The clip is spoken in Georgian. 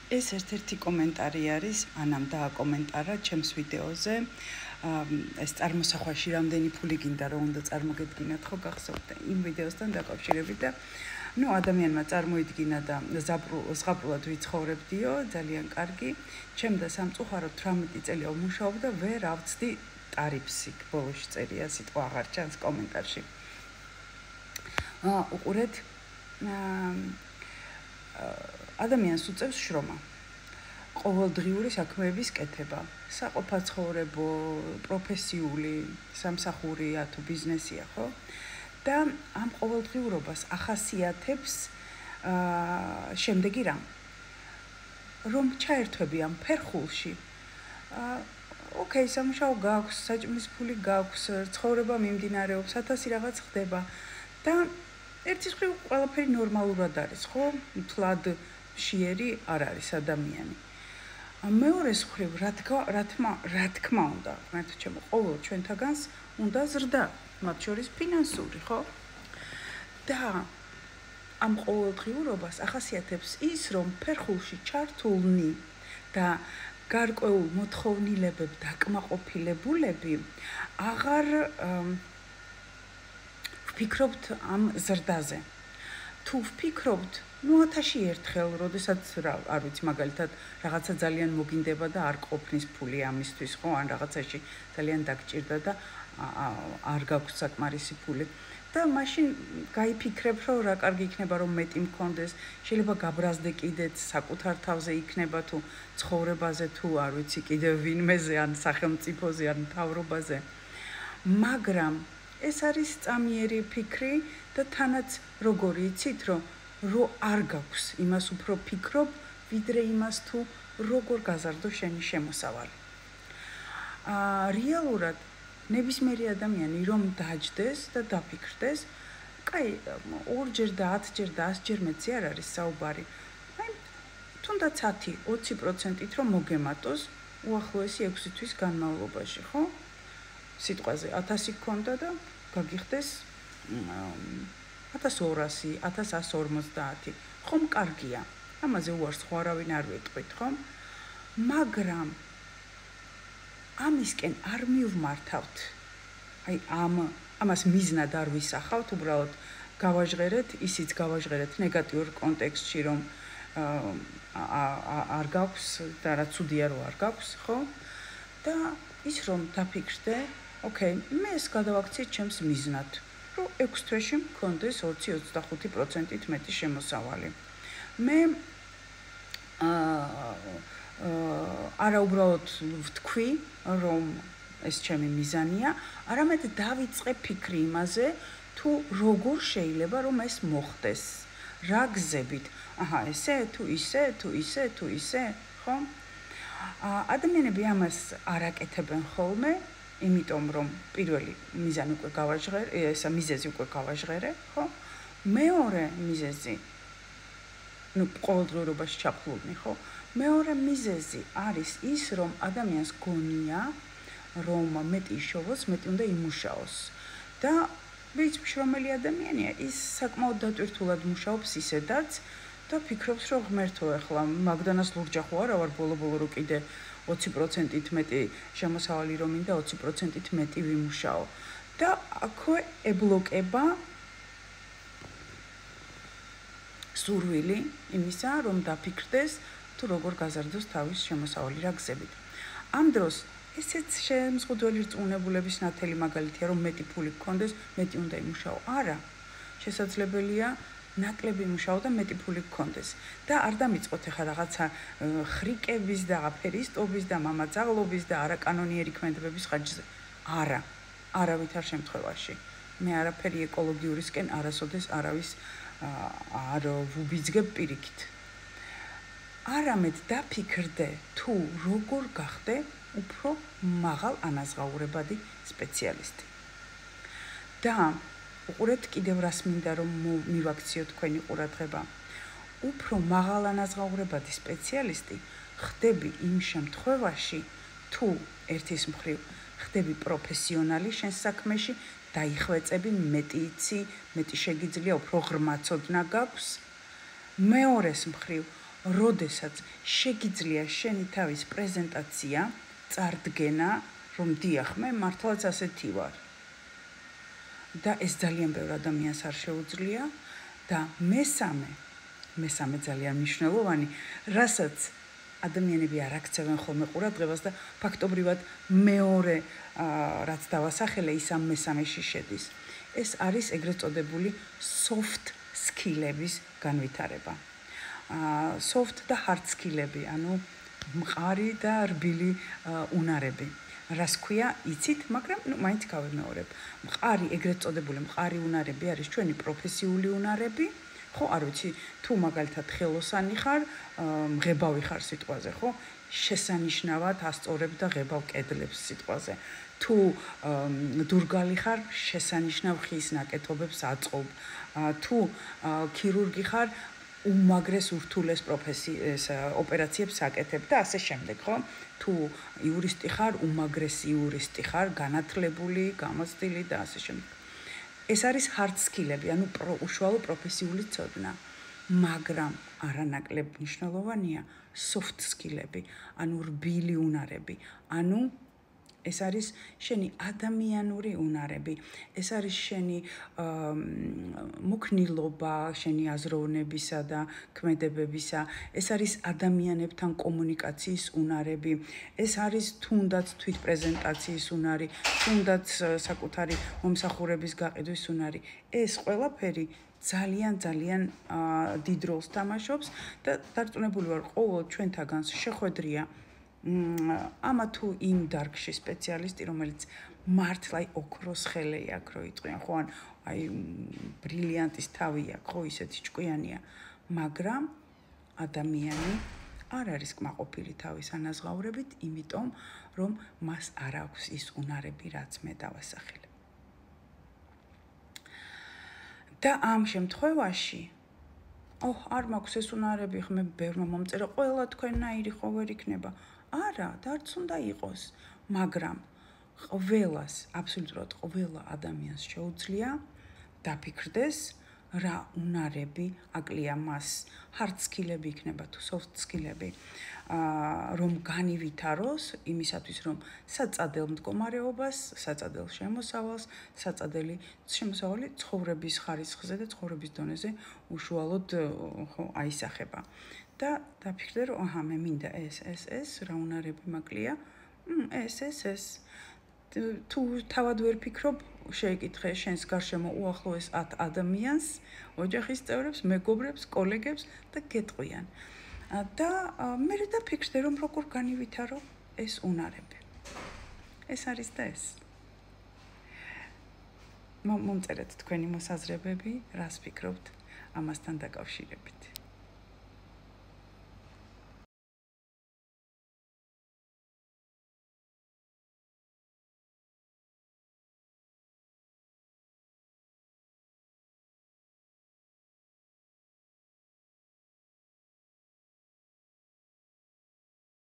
ეს ერთ-ერთი კომენტარი არის, ანამ დააკომენტარა ჩემს ვიდეოზე. ეს წარმოსახვაში რამდენი ფული გინდა რომ უნდა წარმოგედგინათ, ხო გახსოვთ იმ ვიდეოსთან დაკავშირებით და ადამიანმა წარმოიდგინა და ზღაპრულად ვიცხოვრებდიო, ძალიან კარგი. ჩემ და სამწუხაროდ 18 წელი ვმუშაობ და ვერ ავწდი ტარიფს იქ ბოლოში წერია სიტყვა აღარ ჩანს კომენტარში. უყურეთ ადამიანს უწევს შრომა. ყოველდღიური საქმეების კეთება, საყოფაცხოვრებო, პროფესიული, სამსახურია თუ ბიზნესია, ხო? და ამ ყოველდღიურობას ახასიათებს შემდეგი რამ. რომ ჩაერთვები ამ ფერხულში, ოკეი, სამუშაო გაქვს, საჭმლის ფული გაქვს, ცხოვრება მიმდინარეობს, 1000 რაღაც ხდება და ერთის მხრივ ყველაფერი ნორმალურად არის, ხო? თლად მშიერი არ არის ადამიანი. მეორეს მხრივ, რა თქმა უნდა, ღმერთო ჩემო, ყოველ ჩვენთაგანს უნდა ზრდა, მათ შორის ფინანსური, ხო? და ამ ყოველდღიურობას ახასიათებს ის, რომ ფერხულში ჩართულნი და გარკვეულ მოთხოვნილებებ დაკმაყოფილებულები აღარ ვფიქრობთ ამ ზრდაზე. თუ ვფიქრობთ, 1000-ში ერთხელ, როდესაც არ ვიცი, მაგალითად, რაღაცა ძალიან მოგინდება და არ ყოფნის ფული ამისთვის, ხო, ან რაღაცაში ძალიან დაგჭირდა და არ გაქვს საკმარისი ფული. და მაშინ გაიფიქრებ, რომ რა კარგი იქნება, რომ მეტი მქონდეს, შეიძლება გაბრაზდე კიდეც საკუთარ თავზე იქნება თუ ცხოვრებაზე თუ არ ვიცი, კიდევ ვინმეზე ან სახელმწიფოზე ან მთავრობაზე. მაგრამ ეს არის წამიერი ფიქრი და თანაც როგორი იცით, რომ არ გაქვს იმას უფრო ფიქრობ, ვიდრე იმას თუ როგორ გაზარდო შენი შემოსავალი. რეალურად ნებისმიერი ადამიანი რომ დაჯდეს და დაფიქრდეს, კაი, 2ჯერ და 10ჯერ და 100ჯერ მეცი არ არის საუბარი. აი, თუნდაც 10-20%-ით რომ მოგემატოს უახლოესი 6 თვის განმავლობაში, ხო? სიტყვაზე 1000 გქონდა და გაგიხდეს 1200, 1150. ხომ კარგია. ამაზე უარს ხო არავინ არ ვეტყვით, ხო? მაგრამ ამისკენ არ მივმართავთ. აი ამას მიზნად არ ვისახავთ, უბრალოდ გავაჟღერეთ, ისიც გავაჟღერეთ ნეგატიურ კონტექსტში, რომ არ გაქვს და რა ცუდია რომ არ გაქვს, ხო? და ის რომ დაფიქრდე, ოკეი, მე ეს გადავაქციე ჩემს მიზნად, რომ 6 თვეში მქონდეს 20-25%-ით მეტი შემოსავალი. მე არა უბრალოდ ვთქვი, რომ ეს ჩემი მიზანია, არამედ დავიწყე ფიქრი იმაზე, თუ როგორ შეიძლება რომ ეს მოხდეს. რა გზებით? ესე თუ ისე, თუ ისე, თუ ისე, ხო? ადამიანები ამას არ აკეთებენ ხოლმე, იმიტომ რომ პირველი მიზანი უკვე გავაჟღერე, ესა მიზეზი უკვე გავაჟღერე, ხო? მეორე მიზეზი ყოველდღიურობაში ჩაფლული, ხო? მეორე მიზეზი არის ის, რომ ადამიანს გონია, რომ მეტი იშოვოს, მეტი უნდა იმუშაოს. და ვინც მშრომელი ადამიანია, ის საკმაოდ დატვირთულად მუშაობს ისედაც და ფიქრობს, რომ ღმერთო, ახლა მაგდანას ლურჯა ხო არა ვარ ბოლო-ბოლო რო კიდე 20%-ით მეტი შემოსავალი რომ მინდა 20%-ით მეტი ვიმუშაო. და აქვე ებლოკება სურვილი იმისა, რომ დაფიქრდეს თუ როგორ გაზარდოს თავის შემოსავალი რა გზებით. ამ დროს ესეც შემზღუდველი რწმუნებულების ნათელი მაგალითია, რომ მეტი ფული გქონდეს, მეტი უნდა იმუშაო. არა, შესაძლებელია ნაკლები იმუშაო და მეტი ფული გქონდეს. და არ დამიწყოთ ახლა რაღაცა ხრიკების და აფერისტობის და მამაძაღლობის და არაკანონიერი ქმედებების ხარჯზე. არა, არავითარ შემთხვევაში. მე არაფერი ეკოლოგიურისკენ არასოდეს არავის არ ვუბიძგებ პირიქით. არამედ დაფიქრდე, თუ როგორ გახდე უფრო მაღალ ანაზღაურებადი სპეციალისტი. და უყურეთ კიდევ რას მინდა რომ მივაქციო თქვენი ყურადღება. უფრო მაღალ ანაზღაურებადი სპეციალისტი ხდები იმ შემთხვევაში, თუ ერთის მხრივ ხდები პროფესიონალი შენ საქმეში, დაიხვეწები, მეტი იცი, მეტი შეგიძლია, უფრო ღრმა ცოდნა გაქვს. მეორეს მხრივ, როდესაც შეგიძლია შენი თავის პრეზენტაცია, წარდგენა, რომ დიახ, მე მართლაც ასეთი ვარ. და ეს ძალიან ბევრ ადამიანს არ შეუძლია და მესამე ძალიან მნიშვნელოვანი, რასაც ადამიანები არ აქცევენ ხოლმე ყურადღებას და ფაქტობრივად მეორე რაც დავასახელე ის ამ მესამეში შედის. ეს არის ეგრეთ წოდებული soft skill-ების განვითარება. soft და hard skill-ები, ანუ მყარი და რბილი უნარები. რას ქვია, იცით, მაგრამ მაინც გავიმეორებ. მყარი, ეგრეთ წოდებული მყარი უნარები არის ჩვენი პროფესიული უნარები. ხო, არ ვიცი, თუ მაგალითად ხელოსანი ხარ, მღებავი ხარ სიტყვაზე, ხო? შესანიშნავად ასწორებ და ღებავ კედლებს სიტყვაზე. თუ დურგალი ხარ, შესანიშნავ ხის ნაკეთობებს აწყობ. თუ ქირურგი ხარ, უმაგრეს ურთულეს ოპერაციებს აკეთებ და ასე შემდეგ, ხო? თუ იურისტი ხარ, უმაგრესი იურისტი ხარ, განათლებული, გამოცდილი და ასე შემდეგ. ეს არის hard skill-ები, ანუ უშუალო პროფესიული ცოდნა. მაგრამ არანაკლებ მნიშვნელოვანია soft skill-ები, ანუ რბილი უნარები, ანუ ეს არის შენი ადამიანური უნარები, ეს არის შენი მოქნილობა, შენი აზროვნებისა და ქმედებებისა, ეს არის ადამიანებთან კომუნიკაციის უნარები, ეს არის თუნდაც თვითპრეზენტაციის უნარი, თუნდაც საკუთარი მომსახურების გაყიდვის უნარი. ეს ყველაფერი ძალიან დიდ როლს თამაშობს და დარწმუნებული ვარ, ყოველ ჩვენთაგანს შეხვედრია ამა თუ იმ დარგში სპეციალისტი, რომელიც მართლა ოქროს ხელე აქვს, რო იტყვიან, ხო, აი ბრილიანტის თავი აქვს, ხო, ისეთი ჭკვიანია, მაგრამ ადამიანი არ არის კმაყოფილი თავის ანაზღაურებით, იმიტომ რომ მას არ აქვს ის უნარები, რაც მე დავასახელე. და ამ შემთხვევაში არ მაქვს ეს უნარები, ხმე ბევრმა მომწერა, ყველა თქვენნაირი ხო ვერ იქნება. არა, დარც უნდა იყოს, მაგრამ ყველას, აბსოლუტურად ყველა ადამიანს შეუძლია დაფიქრდეს, რა უნარები აკლია მას, hard skill-ები იქნება თუ soft skill-ები, რომ განივითაროს იმისათვის, რომ საწადელ მდგომარეობას, საწადელ შემოსავალი ცხოვრების ხარისხზე და ცხოვრების დონეზე უშუალოდ აისახება. და დაფიქრდე, რომ მე მინდა ეს, რა უნარები მაკლია, ეს. თუ თავად ვერ ფიქრობ, შეიკითხე შენს გარშემო უახლოეს 10 ადამიანს, ოჯახის წევრებს, მეგობრებს, კოლეგებს და გეტყვიან. და მე დაფიქრდე, რომ როგორ განივითარო ეს უნარები. ეს არის და ეს. მომწერეთ თქვენი მოსაზრებები, რას ფიქრობთ ამასთან დაკავშირებით.